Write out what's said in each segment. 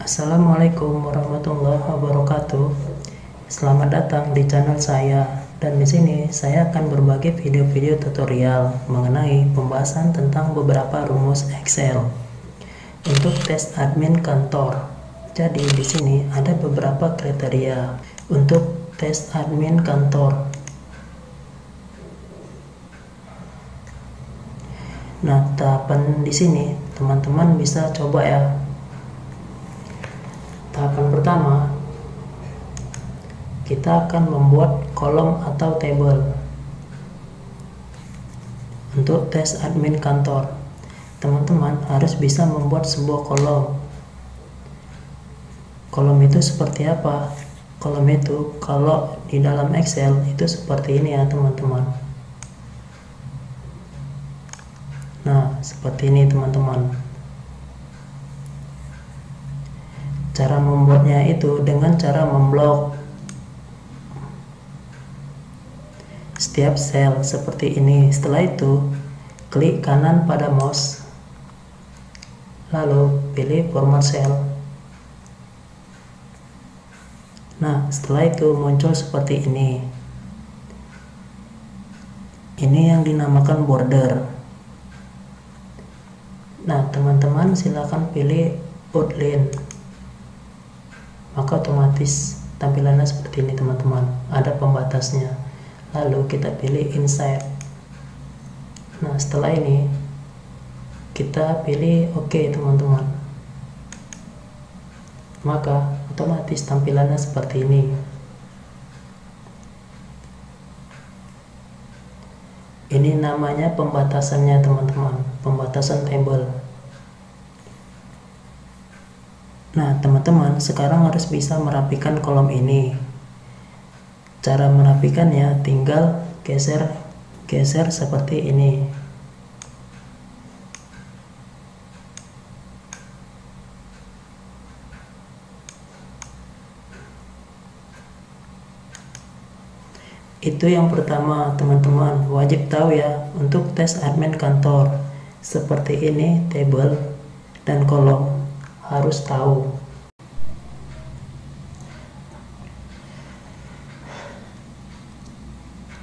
Assalamualaikum warahmatullahi wabarakatuh. Selamat datang di channel saya. Dan di sini saya akan berbagi video-video tutorial mengenai pembahasan tentang beberapa rumus Excel untuk tes admin kantor. Jadi di sini ada beberapa kriteria untuk tes admin kantor. Nah, tahapan di sini teman-teman bisa coba ya. Tahapan pertama, kita akan membuat kolom atau tabel untuk tes admin kantor. Teman-teman harus bisa membuat sebuah kolom. Kolom itu seperti apa? Kolom itu kalau di dalam Excel itu seperti ini ya teman-teman. Nah, seperti ini teman-teman. Cara membuatnya itu dengan cara memblok setiap sel seperti ini. Setelah itu, klik kanan pada mouse, lalu pilih format cell. Nah, setelah itu muncul seperti ini. Ini yang dinamakan border. Nah, teman-teman silakan pilih outline. Maka otomatis tampilannya seperti ini teman-teman, ada pembatasnya. Lalu kita pilih inside. Nah, setelah ini kita pilih OK teman-teman, maka otomatis tampilannya seperti ini. Ini namanya pembatasannya teman-teman, pembatasan table. Nah, teman-teman sekarang harus bisa merapikan kolom ini. Cara merapikannya tinggal geser seperti ini. Itu yang pertama teman-teman, wajib tahu ya untuk tes admin kantor. Seperti ini table dan kolom, harus tahu.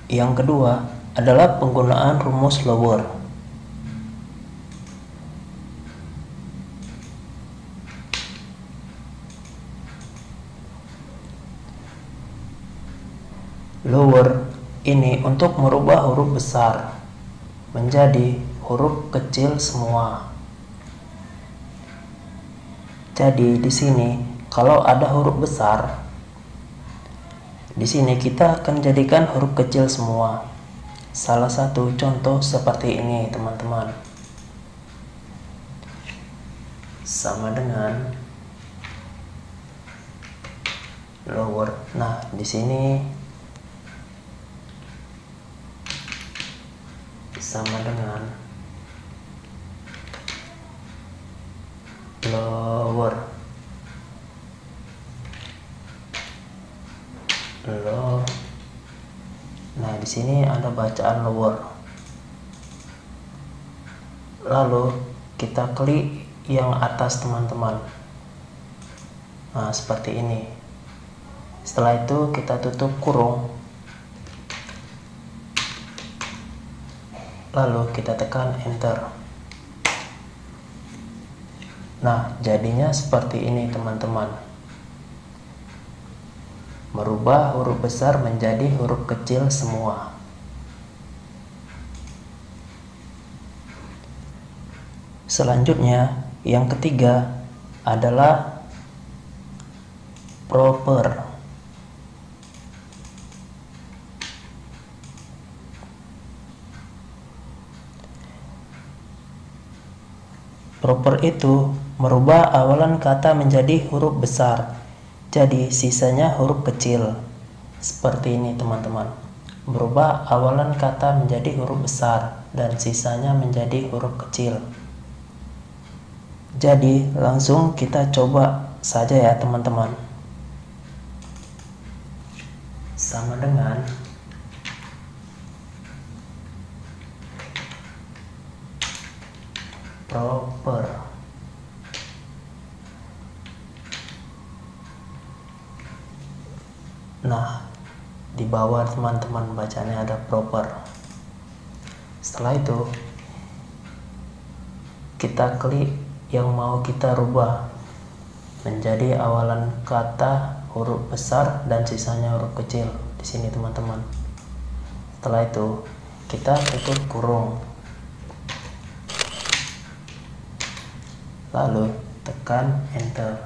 Yang kedua adalah penggunaan rumus lower. Lower ini untuk merubah huruf besar menjadi huruf kecil semua. Jadi di sini kalau ada huruf besar, di sini kita akan jadikan huruf kecil semua. Salah satu contoh seperti ini teman-teman. Sama dengan lower. Nah, di sini sama dengan lower. Nah, di sini ada bacaan lower. Lalu kita klik yang atas teman-teman. Nah, seperti ini. Setelah itu kita tutup kurung. Lalu kita tekan enter. Nah, jadinya seperti ini teman-teman. Merubah huruf besar menjadi huruf kecil semua. Selanjutnya, yang ketiga adalah proper. Proper itu merubah awalan kata menjadi huruf besar, jadi sisanya huruf kecil. Seperti ini teman-teman. Merubah awalan kata menjadi huruf besar dan sisanya menjadi huruf kecil. Jadi langsung kita coba saja ya teman-teman. Sama dengan proper. Nah, di bawah teman-teman bacanya ada proper. Setelah itu kita klik yang mau kita rubah menjadi awalan kata huruf besar dan sisanya huruf kecil di sini teman-teman. Setelah itu kita tutup kurung, lalu tekan enter.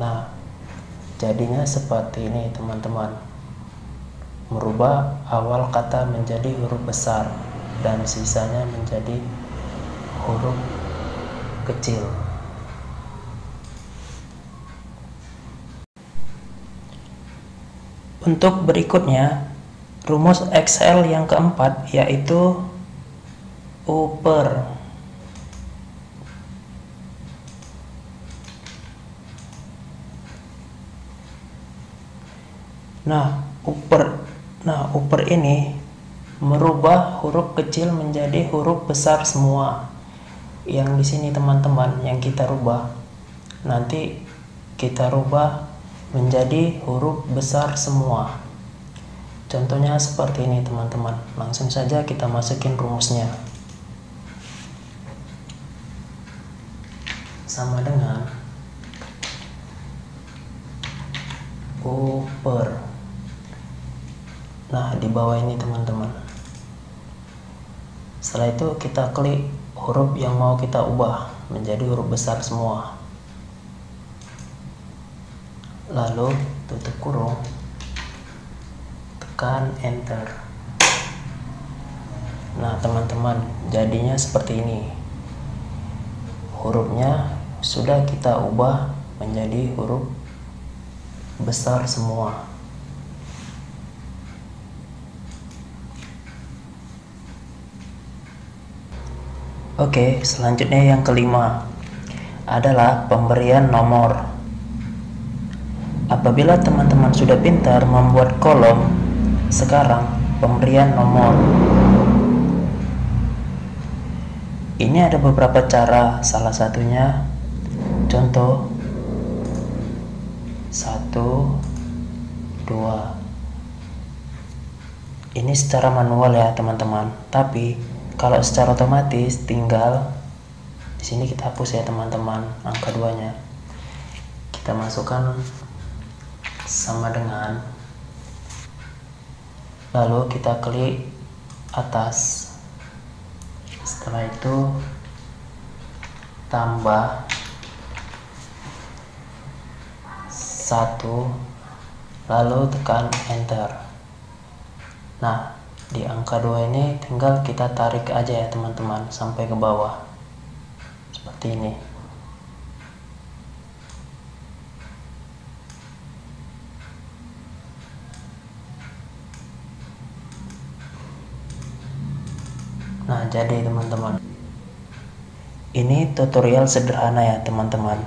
Nah, jadinya seperti ini teman-teman, merubah awal kata menjadi huruf besar dan sisanya menjadi huruf kecil. Untuk berikutnya, rumus Excel yang keempat yaitu upper. Nah, upper ini merubah huruf kecil menjadi huruf besar semua. Yang di sini teman-teman yang kita rubah, nanti kita rubah menjadi huruf besar semua. Contohnya seperti ini teman-teman. Langsung saja kita masukin rumusnya. Sama dengan upper. Nah, di bawah ini teman-teman. Setelah itu kita klik huruf yang mau kita ubah menjadi huruf besar semua. Lalu tutup kurung, tekan enter. Nah teman-teman, jadinya seperti ini. Hurufnya sudah kita ubah menjadi huruf besar semua. Oke, selanjutnya yang kelima adalah pemberian nomor. Apabila teman-teman sudah pintar membuat kolom, sekarang pemberian nomor. Ini ada beberapa cara, salah satunya contoh 1, 2. Ini secara manual ya teman-teman, tapi kalau secara otomatis tinggal di sini kita hapus ya teman-teman angka 2-nya. Kita masukkan sama dengan, lalu kita klik atas. Setelah itu tambah 1, lalu tekan enter. Nah, di angka 2 ini tinggal kita tarik aja ya teman-teman sampai ke bawah seperti ini. Nah, jadi teman-teman, ini tutorial sederhana ya teman-teman.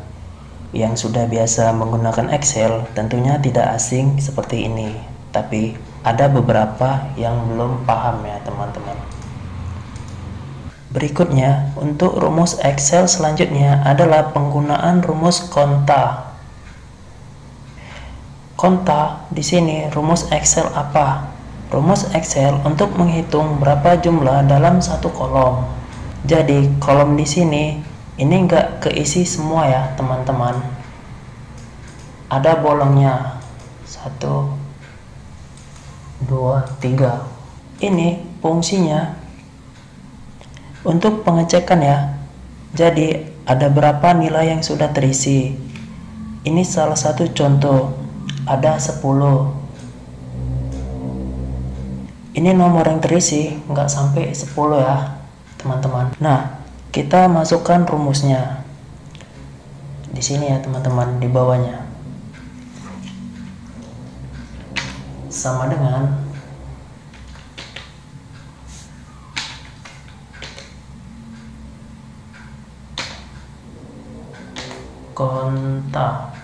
Yang sudah biasa menggunakan Excel tentunya tidak asing seperti ini, tapi ada beberapa yang belum paham ya teman-teman. Berikutnya, untuk rumus Excel selanjutnya adalah penggunaan rumus konta. Konta di sini rumus Excel apa? Rumus Excel untuk menghitung berapa jumlah dalam satu kolom. Jadi kolom di sini ini enggak keisi semua ya teman-teman. Ada bolongnya 1, 2, 3. Ini fungsinya untuk pengecekan ya. Jadi ada berapa nilai yang sudah terisi. Ini salah satu contoh, ada 10. Ini nomor yang terisi nggak sampai 10 ya teman-teman. Nah, kita masukkan rumusnya di sini ya teman-teman, di bawahnya. Sama dengan konta.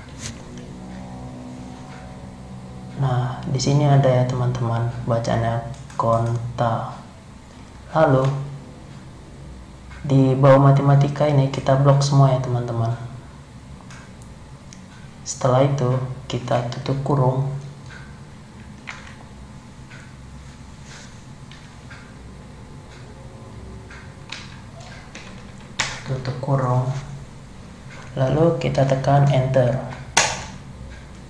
Nah, di sini ada ya teman-teman bacanya konta. Lalu di bawah matematika ini kita blok semua ya teman-teman. Setelah itu kita tutup kurung. Tutup kurung. Lalu kita tekan enter.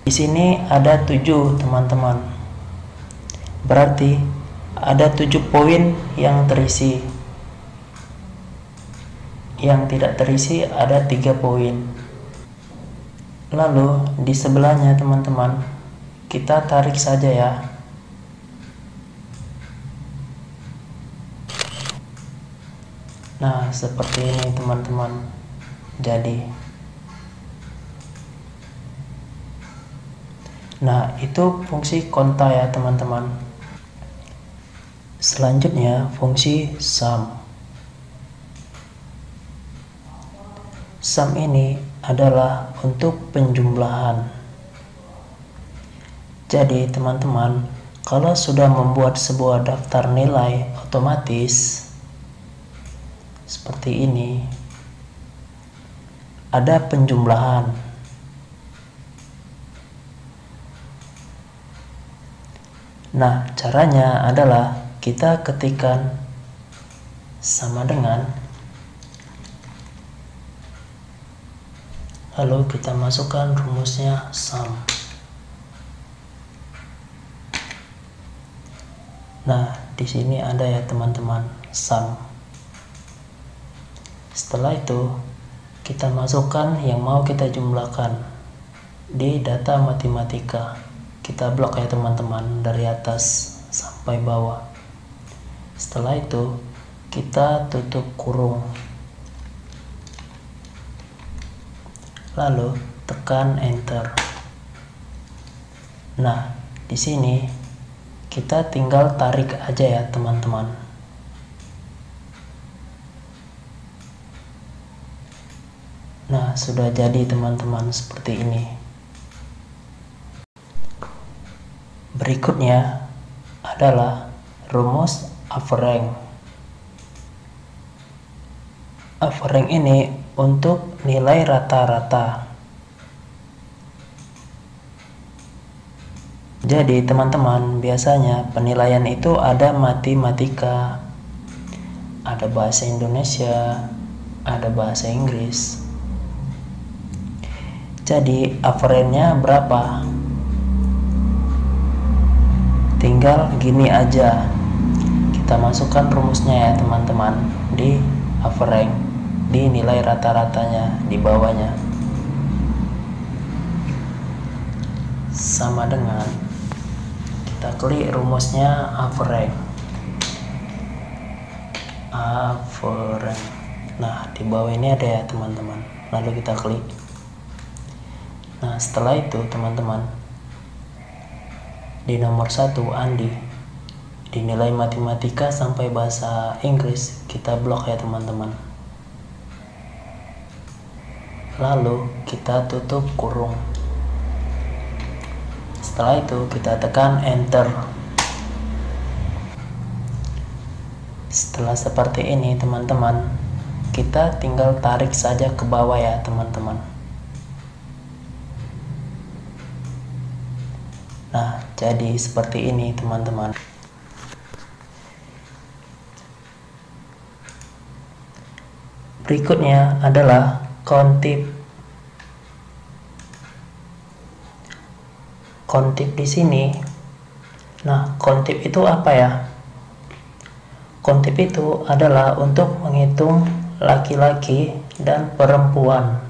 Di sini ada 7 teman-teman. Berarti ada 7 poin yang terisi. Yang tidak terisi ada 3 poin. Lalu di sebelahnya teman-teman, kita tarik saja ya. Nah, seperti ini teman-teman. Jadi, nah itu fungsi konta ya teman-teman. Selanjutnya fungsi sum. Sum ini adalah untuk penjumlahan. Jadi teman-teman, kalau sudah membuat sebuah daftar nilai otomatis seperti ini, ada penjumlahan. Nah, caranya adalah kita ketikkan sama dengan, lalu kita masukkan rumusnya sum. Nah, di sini ada ya teman-teman, sum. Setelah itu kita masukkan yang mau kita jumlahkan di data matematika. Kita blok ya teman-teman dari atas sampai bawah. Setelah itu kita tutup kurung. Lalu tekan enter. Nah, di sini kita tinggal tarik aja ya teman-teman. Nah, sudah jadi teman-teman seperti ini. Berikutnya adalah rumus average. Average ini untuk nilai rata-rata. Jadi teman-teman, biasanya penilaian itu ada matematika, ada bahasa Indonesia, ada bahasa Inggris. Jadi average-nya berapa? Tinggal gini aja, kita masukkan rumusnya ya teman-teman di average, di nilai rata-ratanya di bawahnya, sama dengan kita klik rumusnya average. Nah, di bawah ini ada ya teman-teman, lalu kita klik. Nah, setelah itu teman-teman, di nomor 1 Andi, di nilai matematika sampai bahasa Inggris kita blok ya teman-teman. Lalu kita tutup kurung. Setelah itu kita tekan enter. Setelah seperti ini teman-teman, kita tinggal tarik saja ke bawah ya teman-teman. Nah, jadi seperti ini teman-teman. Berikutnya adalah countip. Countip di sini. Nah, countip itu apa ya? Countip itu adalah untuk menghitung laki-laki dan perempuan.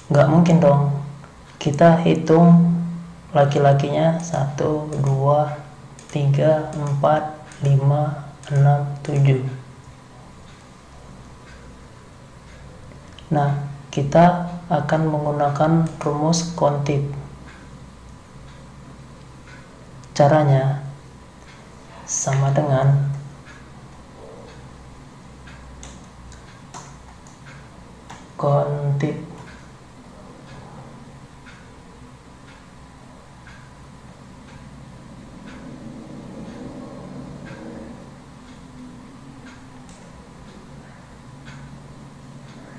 Nggak mungkin dong kita hitung laki-lakinya 1, 2, 3, 4, 5, 6, 7. Nah, kita akan menggunakan rumus countip. Caranya sama dengan countip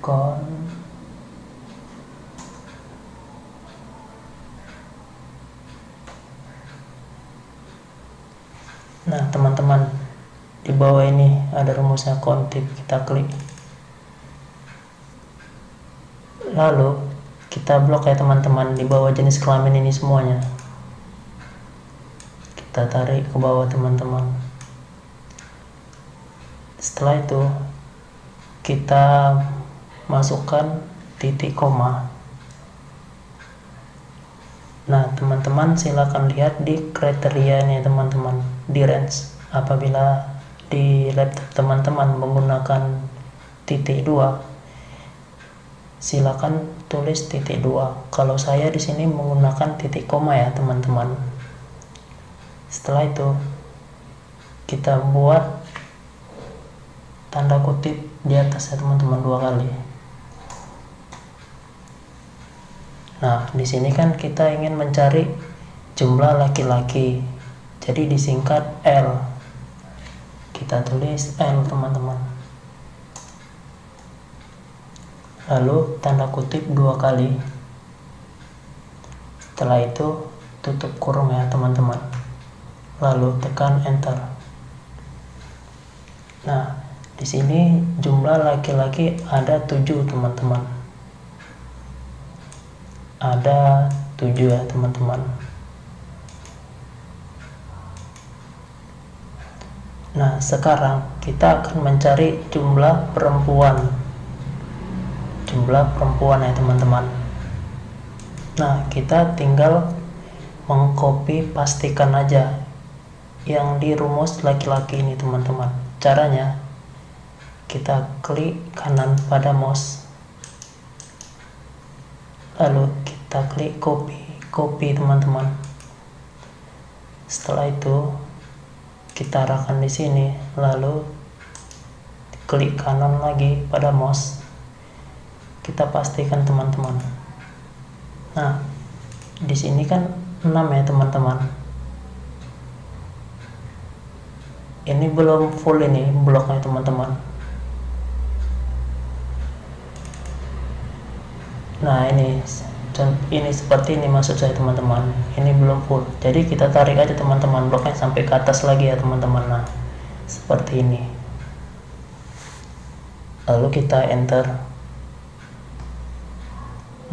kon. Nah teman-teman, di bawah ini ada rumusnya kontip, kita klik. Lalu kita blok ya teman-teman, di bawah jenis kelamin ini semuanya. Kita tarik ke bawah teman-teman. Setelah itu kita masukkan titik koma. Nah teman-teman silakan lihat di kriteria nih teman-teman, di range. Apabila di laptop teman-teman menggunakan titik 2, silakan tulis titik 2. Kalau saya di sini menggunakan titik koma ya teman-teman. Setelah itu kita buat tanda kutip di atas ya teman-teman 2 kali. Nah, di sini kan kita ingin mencari jumlah laki-laki. Jadi disingkat L. Kita tulis L, teman-teman. Lalu tanda kutip 2 kali. Setelah itu tutup kurung ya, teman-teman. Lalu tekan enter. Nah, di sini jumlah laki-laki ada 7, teman-teman. Ada 7 ya teman-teman. Nah sekarang kita akan mencari jumlah perempuan. Jumlah perempuan ya teman-teman. Nah kita tinggal mengcopy pastikan aja yang di rumus laki-laki ini teman-teman. Caranya kita klik kanan pada mouse, lalu kita klik copy teman-teman. Setelah itu kita arahkan di sini, lalu klik kanan lagi pada mouse, kita pastikan teman-teman. Nah di sini kan 6 ya teman-teman. Ini belum full, ini bloknya teman-teman. Nah ini seperti ini maksud saya teman-teman. Ini belum full, jadi kita tarik aja teman-teman bloknya sampai ke atas lagi ya teman-teman. Nah seperti ini, lalu kita enter.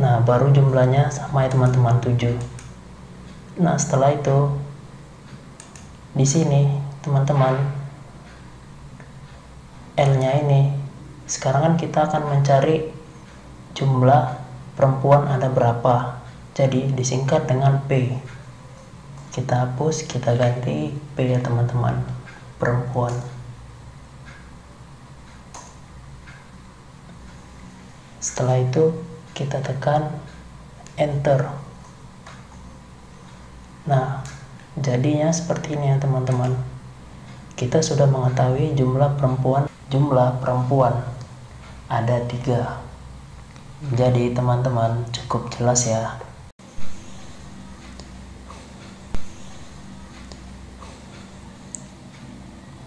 Nah baru jumlahnya sama ya teman-teman, 7. Nah setelah itu di sini teman-teman L nya ini, sekarang kan kita akan mencari jumlah perempuan ada berapa, jadi disingkat dengan P. Kita hapus, kita ganti P ya teman-teman, perempuan. Setelah itu kita tekan enter. Nah jadinya seperti ini ya teman-teman. Kita sudah mengetahui jumlah perempuan ada 3. Jadi teman-teman cukup jelas ya.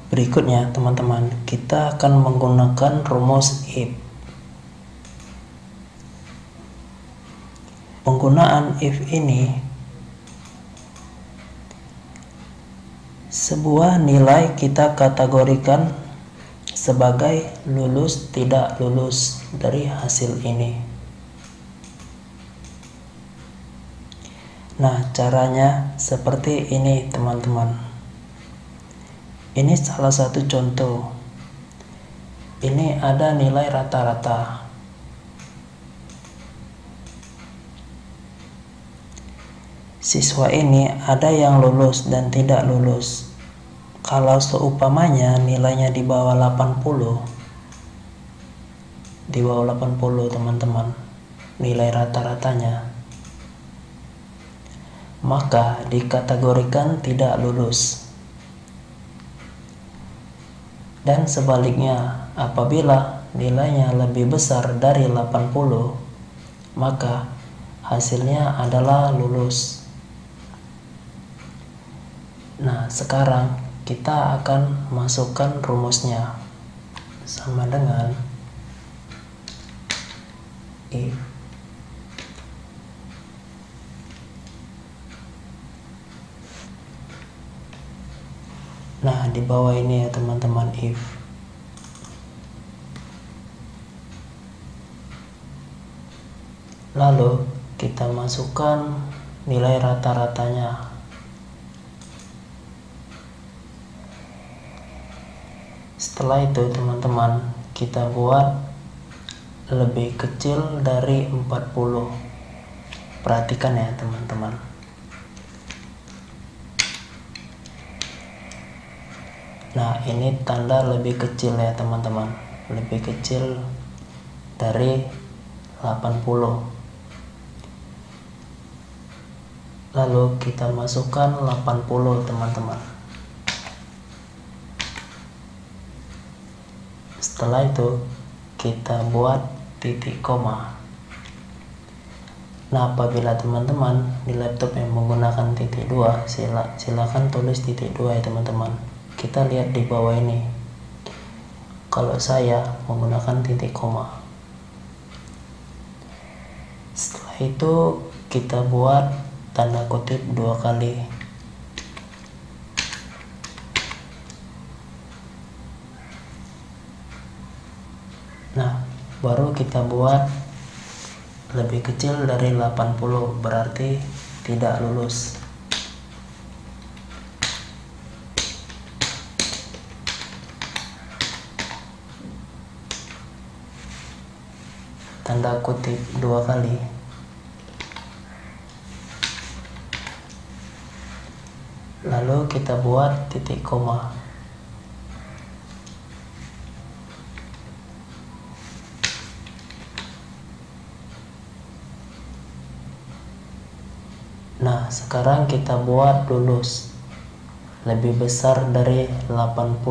Berikutnya teman-teman, kita akan menggunakan rumus if. Penggunaan if ini, sebuah nilai kita kategorikan sebagai lulus tidak lulus dari hasil ini. Nah caranya seperti ini teman-teman. Ini salah satu contoh. Ini ada nilai rata-rata. Siswa ini ada yang lulus dan tidak lulus. Kalau seumpamanya nilainya di bawah 80, teman-teman, nilai rata-ratanya, maka dikategorikan tidak lulus. Dan sebaliknya, apabila nilainya lebih besar dari 80, maka hasilnya adalah lulus. Nah sekarang kita akan masukkan rumusnya, sama dengan if. Nah, di bawah ini ya teman-teman, if. Lalu kita masukkan nilai rata-ratanya. Setelah itu teman-teman, kita buat lebih kecil dari 40. Perhatikan ya teman-teman. Nah, ini tanda lebih kecil ya teman-teman, lebih kecil dari 80. Lalu kita masukkan 80 teman-teman. Setelah itu kita buat titik koma. Nah, apabila teman-teman di laptop yang menggunakan titik 2, silakan tulis titik 2 ya teman-teman. Kita lihat di bawah ini. Kalau saya menggunakan titik koma. Setelah itu kita buat tanda kutip 2 kali. Nah, baru kita buat lebih kecil dari 80, berarti tidak lulus. Tanda kutip 2 kali. Lalu kita buat titik koma. Nah, sekarang kita buat lulus. Lebih besar dari 80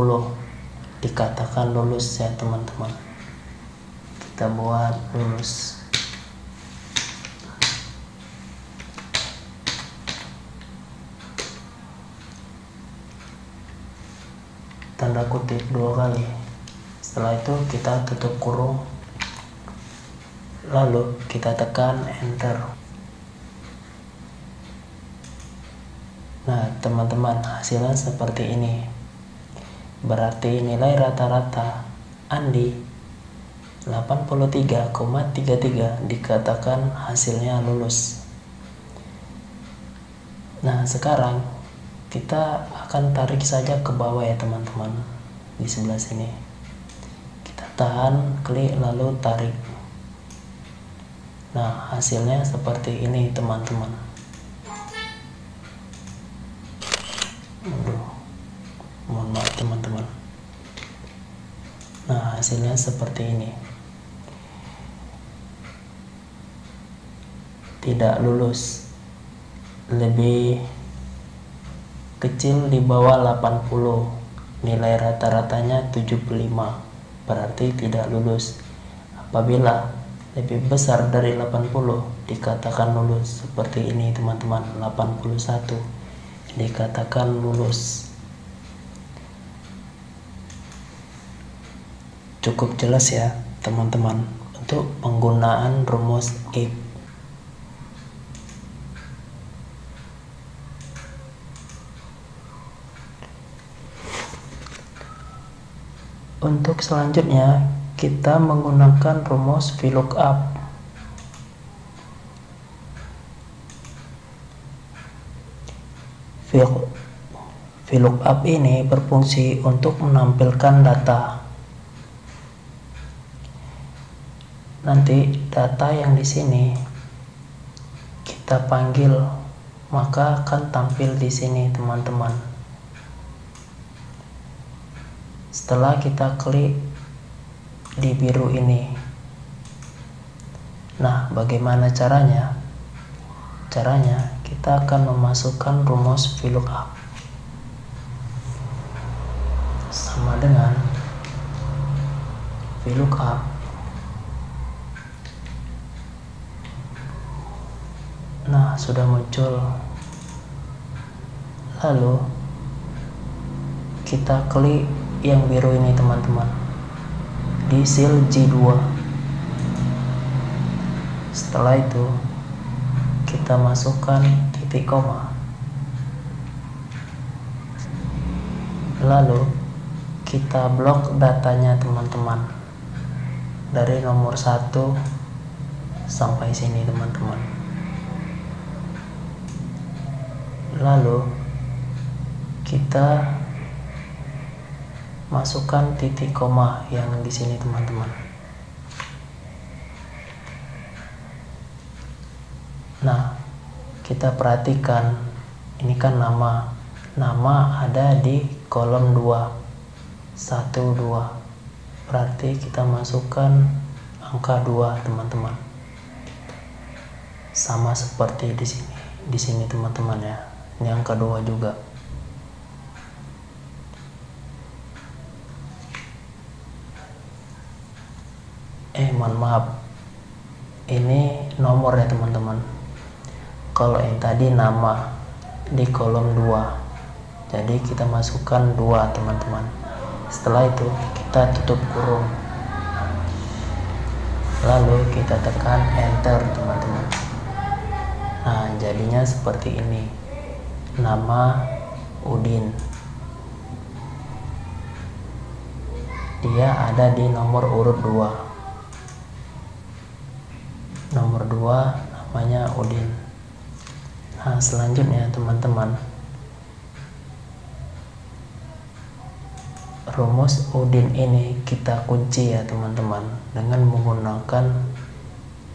dikatakan lulus ya teman-teman. Kita buat lulus. Tanda kutip 2 kali. Setelah itu kita tutup kurung. Lalu kita tekan enter. Nah teman-teman, hasilnya seperti ini. Berarti nilai rata-rata Andi 83,33 dikatakan hasilnya lulus. Nah sekarang kita akan tarik saja ke bawah ya teman-teman, di sebelah sini. Kita tahan, klik, lalu tarik. Nah hasilnya seperti ini teman-teman. Mohon maaf teman-teman. Nah hasilnya seperti ini. Tidak lulus, lebih kecil di bawah 80, nilai rata-ratanya 75, berarti tidak lulus. Apabila lebih besar dari 80 dikatakan lulus. Seperti ini teman-teman, 81 dikatakan lulus. Cukup jelas ya teman-teman untuk penggunaan rumus if. Untuk selanjutnya kita menggunakan rumus VLOOKUP. VLOOKUP ini berfungsi untuk menampilkan data. Nanti data yang di sini kita panggil, maka akan tampil di sini teman-teman. Setelah kita klik di biru ini. Nah, bagaimana caranya? Caranya kita akan memasukkan rumus VLOOKUP sama dengan VLOOKUP nah sudah muncul. Lalu kita klik yang biru ini teman-teman, di sel J2. Setelah itu kita masukkan titik koma, lalu kita blok datanya teman-teman dari nomor 1 sampai sini teman-teman. Lalu kita masukkan titik koma yang di sini teman-teman. Nah, kita perhatikan ini kan nama ada di kolom 2, 1 2, berarti kita masukkan angka 2 teman-teman, sama seperti di sini teman-teman ya. Ini angka 2 juga. Mohon maaf, ini nomor ya teman-teman. Kalau yang tadi nama di kolom 2, jadi kita masukkan 2 teman-teman. Setelah itu kita tutup kurung, lalu kita tekan enter teman-teman. Nah, jadinya seperti ini, nama Udin, dia ada di nomor urut 2. Nomor 2 namanya Udin. Nah, selanjutnya teman-teman, rumus Udin ini kita kunci ya teman-teman dengan menggunakan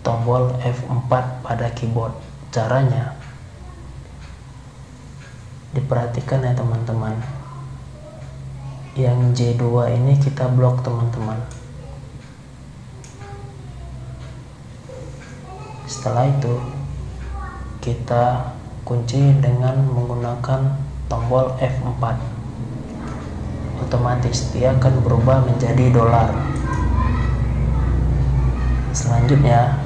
tombol F4 pada keyboard. Caranya diperhatikan ya teman-teman, yang J2 ini kita blok teman-teman. Setelah itu kita kunci dengan menggunakan tombol F4. Otomatis dia akan berubah menjadi dolar. Selanjutnya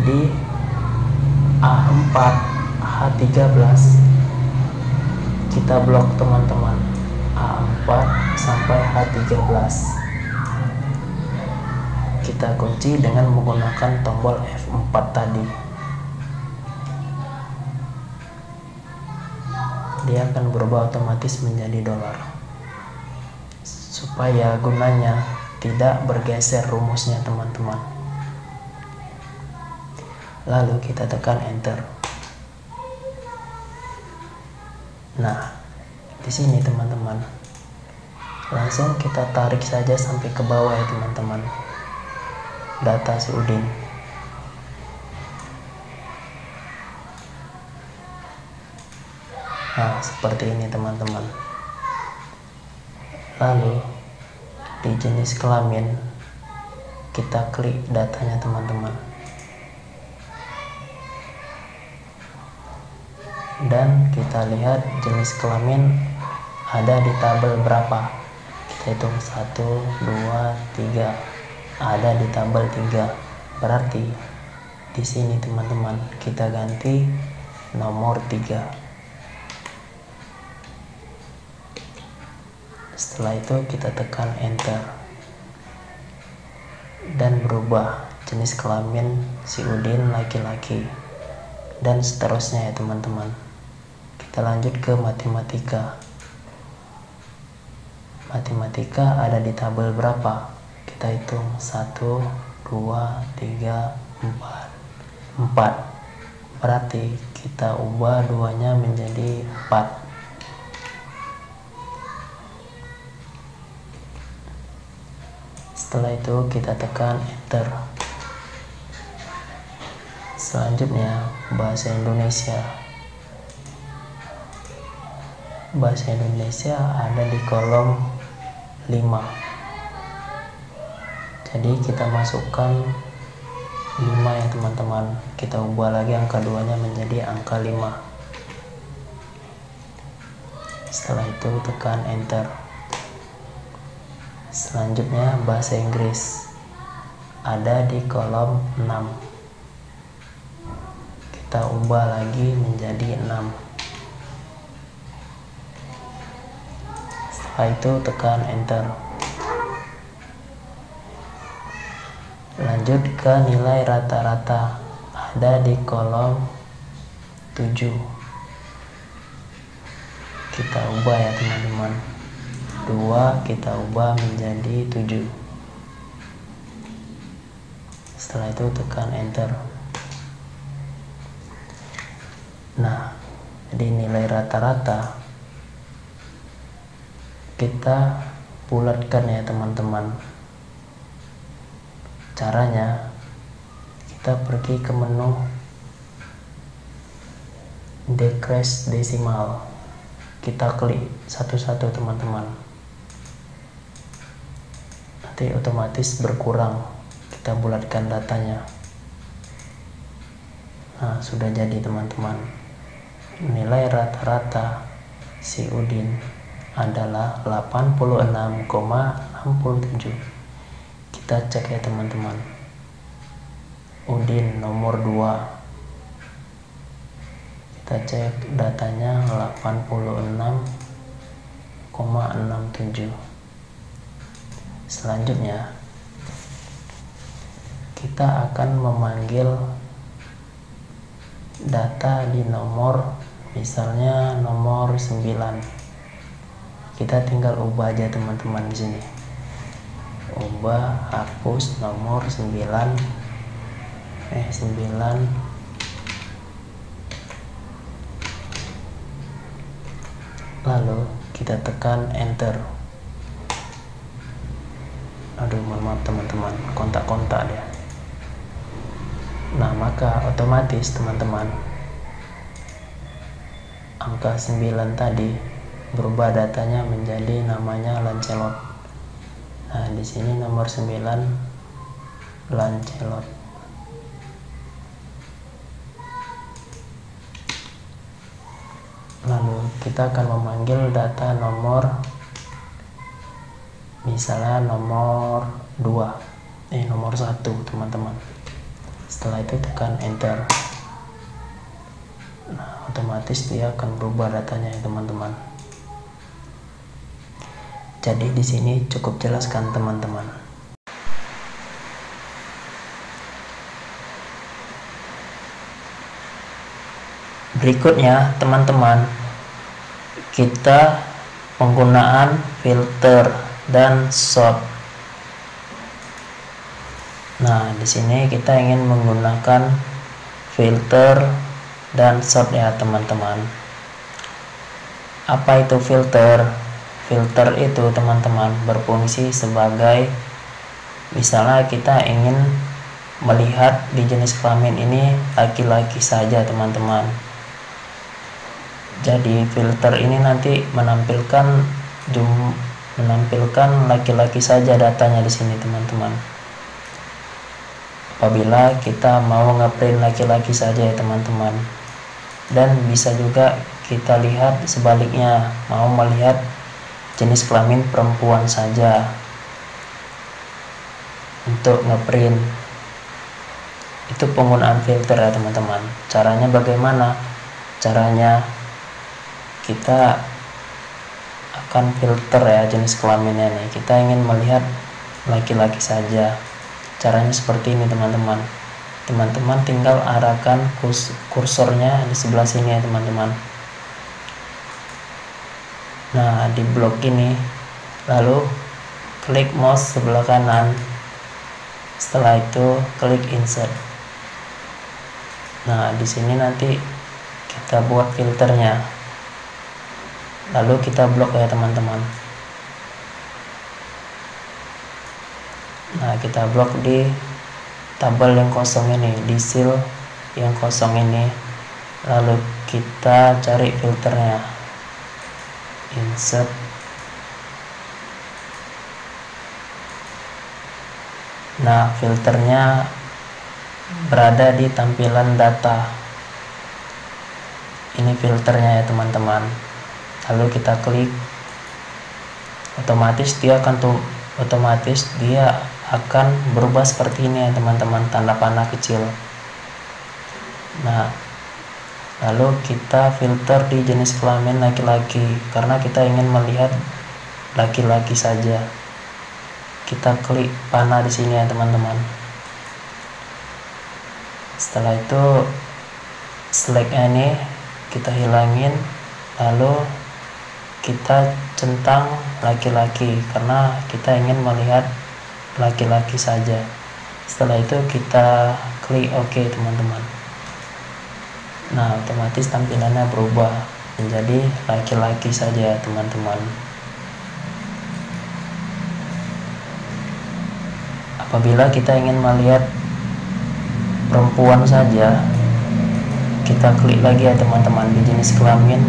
di A4 H13 kita blok teman-teman, A4 sampai H13 kita kunci dengan menggunakan tombol F4 tadi. Dia akan berubah otomatis menjadi dolar, supaya gunanya tidak bergeser rumusnya teman-teman. Lalu kita tekan enter. Nah, di sini teman-teman, langsung kita tarik saja sampai ke bawah ya teman-teman, data si Udin. Nah, seperti ini teman-teman. Lalu di jenis kelamin kita klik datanya teman-teman, dan kita lihat jenis kelamin ada di tabel berapa. Kita hitung 1 2 3, ada di tabel 3. Berarti di sini teman-teman kita ganti nomor 3. Setelah itu kita tekan enter dan berubah jenis kelamin si Udin laki-laki, dan seterusnya ya teman-teman. Kita lanjut ke matematika. Matematika ada di tabel berapa? Kita hitung 1 2 3 4. Berarti kita ubah 2-nya menjadi 4. Setelah itu kita tekan enter. Selanjutnya bahasa Indonesia. Bahasa Indonesia ada di kolom 5. Jadi kita masukkan 5 ya teman-teman. Kita ubah lagi angka 2-nya menjadi angka 5. Setelah itu tekan enter. Selanjutnya bahasa Inggris ada di kolom 6. Kita ubah lagi menjadi 6. Setelah itu tekan enter. Lanjut ke nilai rata-rata, ada di kolom 7. Kita ubah ya teman-teman, 2 kita ubah menjadi 7. Setelah itu tekan enter. Nah, di nilai rata-rata kita bulatkan ya teman-teman. Caranya, kita pergi ke menu decrease decimal, kita klik satu-satu teman-teman, nanti otomatis berkurang. Kita bulatkan datanya. Nah, sudah jadi teman-teman. Nilai rata-rata si Udin adalah 86,67. Kita cek ya teman-teman. Udin nomor 2. Kita cek datanya 86,67. Selanjutnya kita akan memanggil data di nomor, misalnya nomor 9. Kita tinggal ubah aja teman-teman di sini. Ubah, hapus nomor 9. Lalu kita tekan enter. Aduh, mohon maaf teman-teman, kontak-kontak dia. Nah, maka otomatis teman-teman, angka 9 tadi berubah datanya menjadi namanya Lancelot. Nah, di sini nomor 9 Lancelot. Lalu kita akan memanggil data nomor, misalnya nomor 2, nomor 1 teman-teman. Setelah itu tekan enter. Nah, otomatis dia akan berubah datanya ya teman-teman. Jadi di sini cukup jelaskan teman-teman. Berikutnya teman-teman, kita penggunaan filter dan sort. Nah, di sini kita ingin menggunakan filter dan sort ya teman-teman. Apa itu filter? Filter itu teman-teman berfungsi sebagai, misalnya kita ingin melihat di jenis kelamin ini laki-laki saja teman-teman. Jadi filter ini nanti menampilkan laki-laki saja datanya di sini teman-teman. Apabila kita mau ngeprint laki-laki saja ya teman-teman. Dan bisa juga kita lihat sebaliknya, mau melihat jenis kelamin perempuan saja untuk ngeprint. Itu penggunaan filter ya teman-teman. Caranya bagaimana? Caranya kita akan filter ya jenis kelaminnya nih. Kita ingin melihat laki-laki saja. Caranya seperti ini teman-teman. Teman-teman tinggal arahkan kursornya di sebelah sini ya teman-teman. Nah, di blok ini, lalu klik mouse sebelah kanan. Setelah itu klik insert. Nah, di sini nanti kita buat filternya. Lalu kita blok ya teman-teman. Nah, kita blok di tabel yang kosong ini, di cell yang kosong ini. Lalu kita cari filternya, insert. Nah, filternya berada di tampilan data. Ini filternya ya teman-teman. Lalu kita klik, otomatis dia akan berubah seperti ini ya teman-teman, tanda panah kecil. Nah, lalu kita filter di jenis kelamin laki-laki karena kita ingin melihat laki-laki saja. Kita klik panah di sini ya teman-teman. Setelah itu seleknya ini kita hilangin, lalu kita centang laki-laki karena kita ingin melihat laki-laki saja. Setelah itu kita klik OK teman-teman. Nah, otomatis tampilannya berubah menjadi laki-laki saja teman-teman. Apabila kita ingin melihat perempuan saja, kita klik lagi ya teman-teman di jenis kelamin,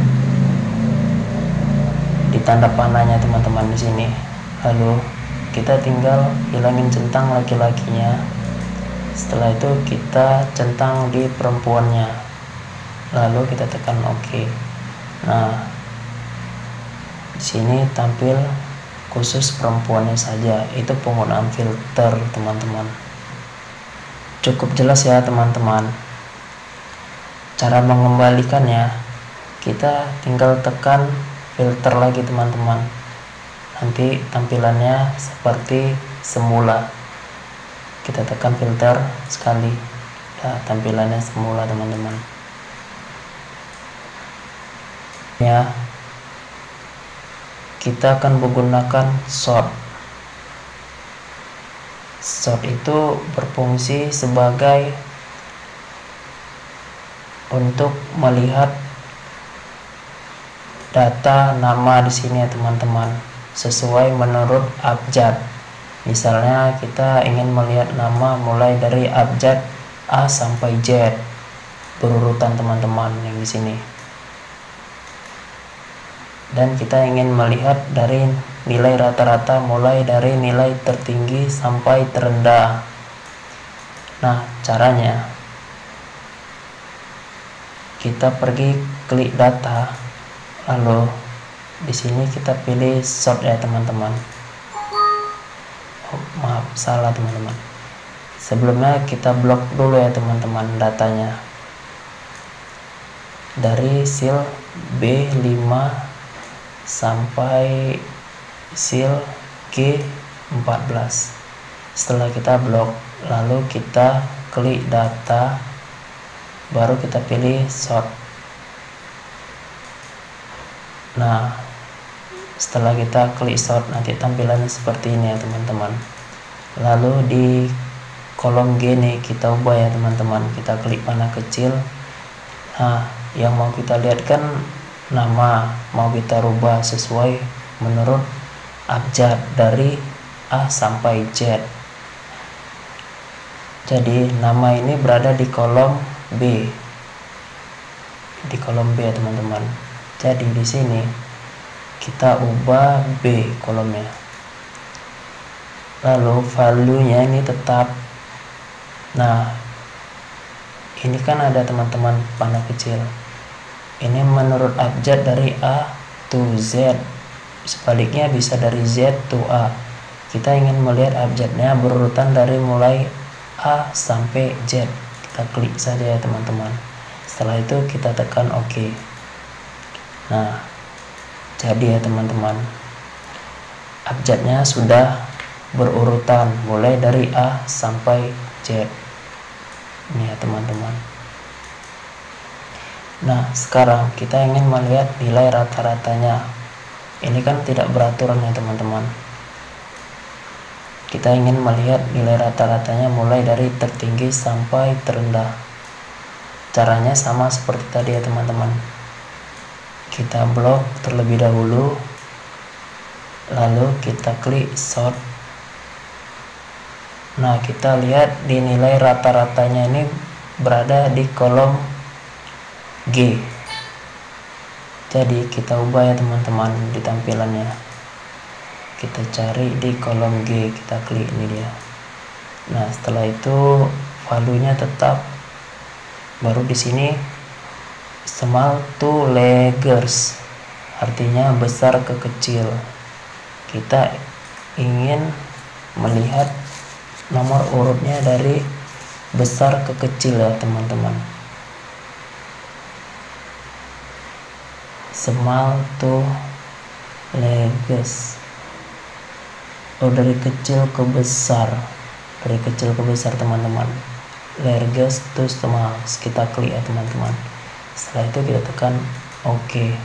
di tanda panahnya teman-teman di sini. Lalu kita tinggal hilangin centang laki-lakinya. Setelah itu kita centang di perempuannya, lalu kita tekan OK. Nah, di sini tampil khusus perempuannya saja. Itu penggunaan filter teman-teman. Cukup jelas ya teman-teman. Cara mengembalikannya, kita tinggal tekan filter lagi teman-teman. Nanti tampilannya seperti semula. Kita tekan filter sekali, nah, tampilannya semula teman-teman. Ya, kita akan menggunakan sort. Sort itu berfungsi sebagai untuk melihat data nama di sini ya teman-teman, sesuai menurut abjad. Misalnya kita ingin melihat nama mulai dari abjad A sampai Z berurutan teman-teman yang di sini. Dan kita ingin melihat dari nilai rata-rata mulai dari nilai tertinggi sampai terendah. Nah, caranya kita pergi klik data, lalu di sini kita pilih sort ya teman-teman. Oh, maaf, salah teman-teman. Sebelumnya kita blok dulu ya teman-teman datanya. Dari seal B5 sampai seal G14. Setelah kita blok, lalu kita klik data, baru kita pilih sort. Nah, setelah kita klik sort, nanti tampilannya seperti ini ya teman-teman. Lalu di kolom G nih kita ubah ya teman-teman, kita klik panah kecil. Nah, yang mau kita lihat kan nama, mau kita rubah sesuai menurut abjad dari A sampai Z. Jadi nama ini berada di kolom B, di kolom B ya teman-teman. Jadi di sini kita ubah B kolomnya, lalu value-nya ini tetap. Nah, ini kan ada teman-teman panah kecil, ini menurut abjad dari A to Z, sebaliknya bisa dari Z to A. Kita ingin melihat abjadnya berurutan dari mulai A sampai Z. Kita klik saja ya teman-teman. Setelah itu kita tekan OK. Nah, jadi ya teman-teman, abjadnya sudah berurutan mulai dari A sampai Z. Ini ya teman-teman. Nah, sekarang kita ingin melihat nilai rata-ratanya. Ini kan tidak beraturan ya teman-teman. Kita ingin melihat nilai rata-ratanya mulai dari tertinggi sampai terendah. Caranya sama seperti tadi ya teman-teman. Kita blok terlebih dahulu, lalu kita klik sort. Nah, kita lihat di nilai rata-ratanya ini berada di kolom G. Jadi kita ubah ya teman-teman di tampilannya. Kita cari di kolom G, kita klik ini dia. Nah, setelah itu value-nya tetap. Baru di sini small to largest, artinya besar ke kecil. Kita ingin melihat nomor urutnya dari besar ke kecil ya teman-teman. Small to largest. Oh, dari kecil ke besar, dari kecil ke besar teman-teman. Lerges terus kita klik ya teman-teman. Setelah itu kita tekan OK.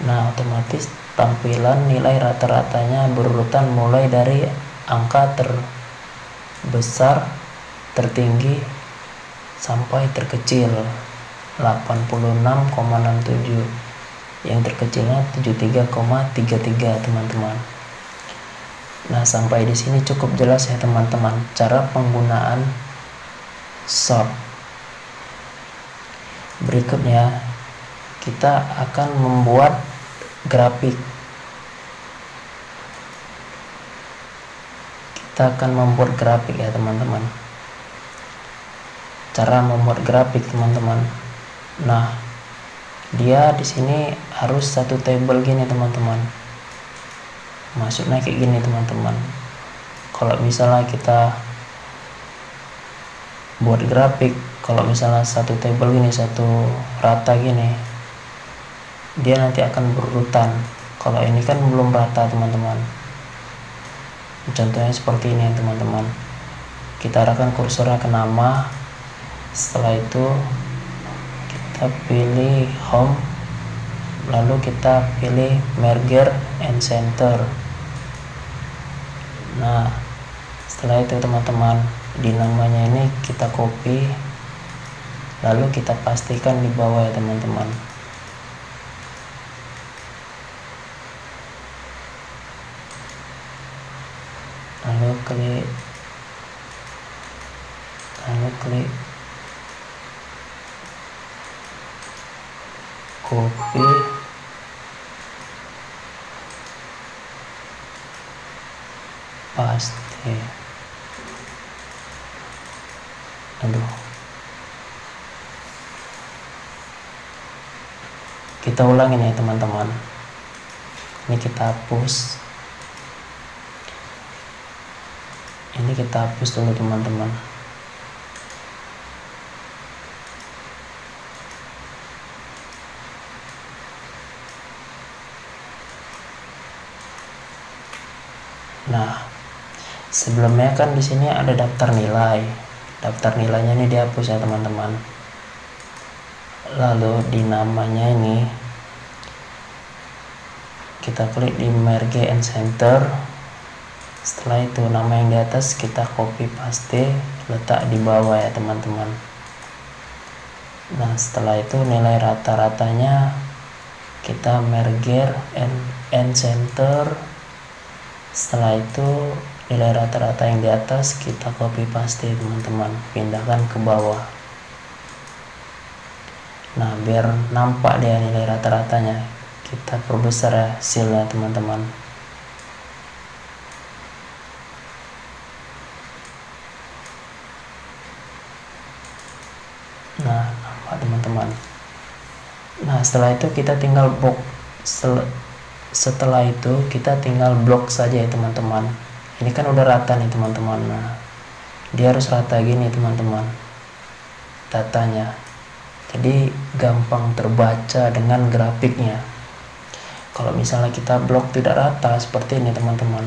Nah, otomatis tampilan nilai rata-ratanya berurutan mulai dari angka terbesar, tertinggi sampai terkecil 86,67, yang terkecilnya 73,33 teman-teman. Nah, sampai di sini cukup jelas ya teman-teman cara penggunaan sort. Berikutnya kita akan membuat grafik. Kita akan membuat grafik ya teman-teman. Cara membuat grafik teman-teman. Nah, dia di sini harus satu tabel gini teman-teman. Masuknya kayak gini teman-teman. Kalau misalnya kita buat grafik, kalau misalnya satu tabel gini, satu rata gini, dia nanti akan berurutan. Kalau ini kan belum rata teman-teman. Contohnya seperti ini teman-teman. Kita arahkan kursornya ke nama. Setelah itu kita pilih home, lalu kita pilih merger and center. Nah, setelah itu teman-teman, di namanya ini kita copy, lalu kita pastikan di bawah ya teman-teman. Lalu klik copy, paste. Kita ulangin ya teman-teman. Ini kita hapus. Ini kita hapus dulu teman-teman. Nah, sebelumnya kan di sini ada daftar nilai. Daftar nilainya ini dihapus ya teman-teman. Lalu di namanya ini kita klik di merge and center. Setelah itu nama yang di atas kita copy paste, letak di bawah ya teman-teman. Nah, setelah itu nilai rata-ratanya kita merger and center. Setelah itu nilai rata-rata yang di atas kita copy paste teman-teman, pindahkan ke bawah. Nah, biar nampak dia nilai rata-ratanya, kita perbesar ya hasilnya teman-teman. Nah, nampak teman-teman. Nah, setelah itu kita tinggal setelah itu kita tinggal blok saja ya teman-teman. Ini kan udah rata nih teman-teman. Nah, dia harus rata gini teman-teman datanya, jadi gampang terbaca dengan grafiknya. Kalau misalnya kita blok tidak rata seperti ini teman-teman,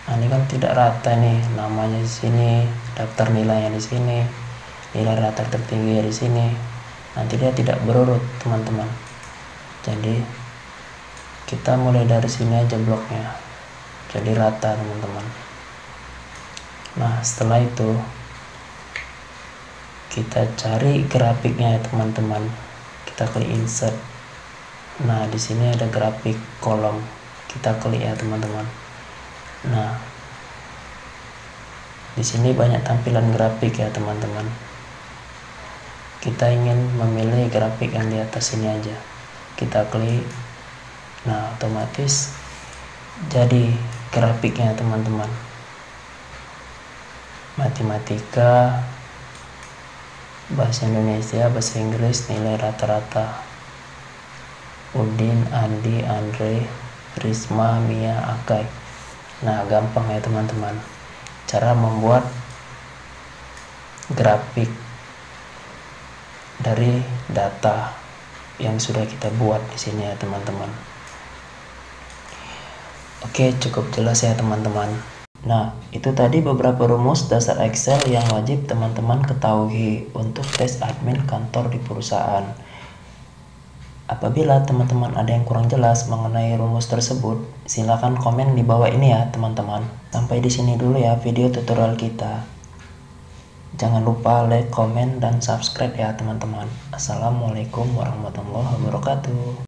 nah ini kan tidak rata nih, namanya di sini, daftar nilainya di sini, nilai rata tertinggi di sini, nanti dia tidak berurut teman-teman. Jadi kita mulai dari sini aja bloknya, jadi rata teman-teman. Nah, setelah itu kita cari grafiknya ya teman-teman. Kita klik insert. Nah, di sini ada grafik kolom. Kita klik ya teman-teman. Nah, di sini banyak tampilan grafik ya teman-teman. Kita ingin memilih grafik yang di atas ini aja. Kita klik. Nah, otomatis jadi grafiknya teman-teman. Matematika, bahasa Indonesia, bahasa Inggris, nilai rata-rata. Udin, Andi, Andre, Risma, Mia, Akai. Nah, gampang ya teman-teman cara membuat grafik dari data yang sudah kita buat di sini ya teman-teman. Oke, cukup jelas ya teman-teman. Nah, itu tadi beberapa rumus dasar Excel yang wajib teman-teman ketahui untuk tes admin kantor di perusahaan. Apabila teman-teman ada yang kurang jelas mengenai rumus tersebut, silakan komen di bawah ini ya teman-teman. Sampai di sini dulu ya video tutorial kita. Jangan lupa like, komen, dan subscribe ya teman-teman. Assalamualaikum warahmatullahi wabarakatuh.